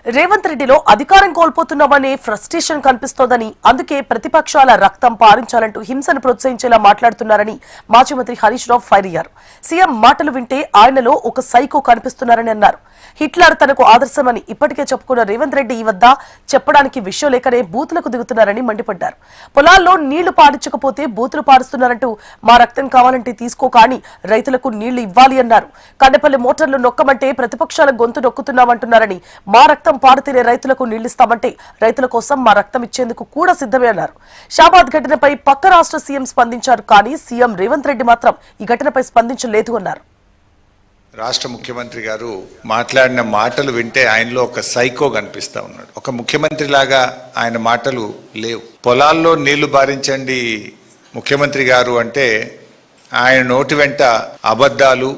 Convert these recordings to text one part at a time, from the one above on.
రేవంత్ రెడ్డిలో అధికారం కోల్పోతున్నామనే ఫ్రస్ట్రేషన్ కనిపిస్తోందని, అందుకే ప్రతిపక్షాల రక్తం పారించాలంటూ హింసను ప్రోత్సహించేలా మాట్లాడుతున్నారని మాజీ మంత్రి హరీష్ రావు ఫైర్ అయ్యారు. సీఎం మాటలు వింటే ఆయనలో ఒక సైకో కనిపిస్తున్నారని అన్నారు. హిట్లర్ తనకు ఆదర్శమని ఇప్పటికే చెప్పుకున్న రేవంత్ రెడ్డి ఈ వద్ద చెప్పడానికి విషయం లేకనే బూతులకు దిగుతున్నారని మండిపడ్డారు. పొలాల్లో నీళ్లు పాడించకపోతే బూతులు పారుస్తున్నారంటూ మా రక్తం కావాలంటే తీసుకో, కానీ రైతులకు నీళ్లు ఇవ్వాలి అన్నారు. కండపల్లి మోటార్లు నొక్కమంటే ప్రతిపక్షాల గొంతు నొక్కుతున్నామంటున్నారని, మా రక్తం పాడితేనే రైతులకు నీళ్లిస్తామంటే రైతుల కోసం మా రక్తం ఇచ్చేందుకు కూడా సిద్ధమే అన్నారు. షాబాద్ ఘటనపై పక్క రాష్ట్ర సీఎం స్పందించారు, కానీ సీఎం రేవంత్ రెడ్డి మాత్రం ఈ ఘటనపై స్పందించలేదు అన్నారు. రాష్ట్ర ముఖ్యమంత్రి గారు మాట్లాడిన మాటలు వింటే ఆయనలో ఒక సైకో కనిపిస్తా ఉన్నాడు. ఒక ముఖ్యమంత్రి లాగా ఆయన మాటలు లేవు. పొలాల్లో నీళ్లు బారించండి ముఖ్యమంత్రి గారు అంటే ఆయన నోటి వెంట అబద్ధాలు,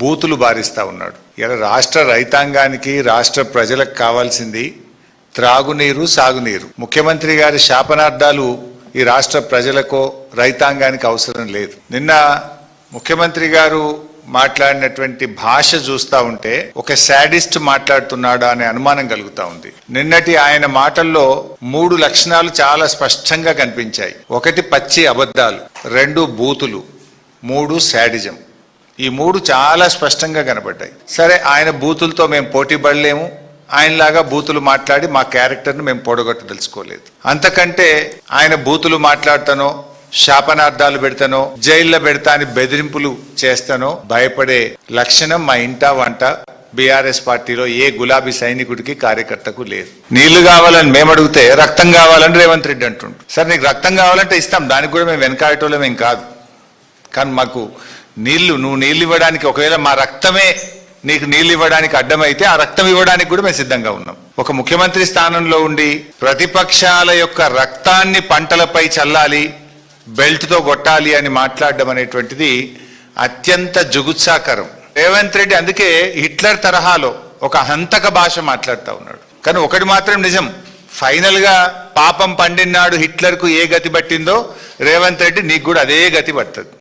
బూతులు బారిస్తా ఉన్నాడు. ఇలా రాష్ట్ర రైతాంగానికి, రాష్ట్ర ప్రజలకు కావాల్సింది త్రాగునీరు, సాగునీరు. ముఖ్యమంత్రి గారి శాపనార్థాలు ఈ రాష్ట్ర ప్రజలకో రైతాంగానికి అవసరం లేదు. నిన్న ముఖ్యమంత్రి గారు మాట్లాడినటువంటి భాష చూస్తా ఉంటే ఒక శాడిస్ట్ మాట్లాడుతున్నాడా అనే అనుమానం కలుగుతా ఉంది. నిన్నటి ఆయన మాటల్లో 3 లక్షణాలు చాలా స్పష్టంగా కనిపించాయి. 1 పచ్చి అబద్ధాలు, 2 బూతులు, 3 శాడిజం. ఈ 3 చాలా స్పష్టంగా కనబడ్డాయి. సరే, ఆయన బూతులతో మేము పోటీ పడలేము, ఆయనలాగా బూతులు మాట్లాడి మా క్యారెక్టర్ను మేము పొడగొట్ట తెలుసుకోలేదు. అంతకంటే ఆయన బూతులు మాట్లాడతానో, శాపనార్థాలు పెడతానో, జైల్లో పెడతా అని బెదిరింపులు చేస్తానో భయపడే లక్షణం మా ఇంటా వంట బీఆర్ఎస్ పార్టీలో ఏ గులాబీ సైనికుడికి, కార్యకర్తకు లేదు. నీళ్లు కావాలని మేము అడిగితే రక్తం కావాలని రేవంత్ రెడ్డి అంటుండు. సరే, నీకు రక్తం కావాలంటే ఇస్తాం, దానికి కూడా మేము వెనకాయటోళ్ళం ఏం కాదు. కానీ మాకు నువ్వు నీళ్ళు ఇవ్వడానికి, ఒకవేళ మా రక్తమే నీకు నీళ్ళు ఇవ్వడానికి అడ్డమైతే ఆ రక్తం ఇవ్వడానికి కూడా మేము సిద్ధంగా ఉన్నాం. ఒక ముఖ్యమంత్రి స్థానంలో ఉండి ప్రతిపక్షాల యొక్క రక్తాన్ని పంటలపై చల్లాలి, బెల్ట్తో కొట్టాలి అని మాట్లాడడం అనేటువంటిది అత్యంత జుగుత్సాకరం. రేవంత్ రెడ్డి అందుకే హిట్లర్ తరహాలో ఒక హంతక భాష మాట్లాడుతూ ఉన్నాడు. కానీ ఒకటి మాత్రం నిజం, ఫైనల్ గా పాపం పండినాడు హిట్లర్కు ఏ గతి పట్టిందో రేవంత్ రెడ్డి నీకు కూడా అదే గతి పడుతుంది.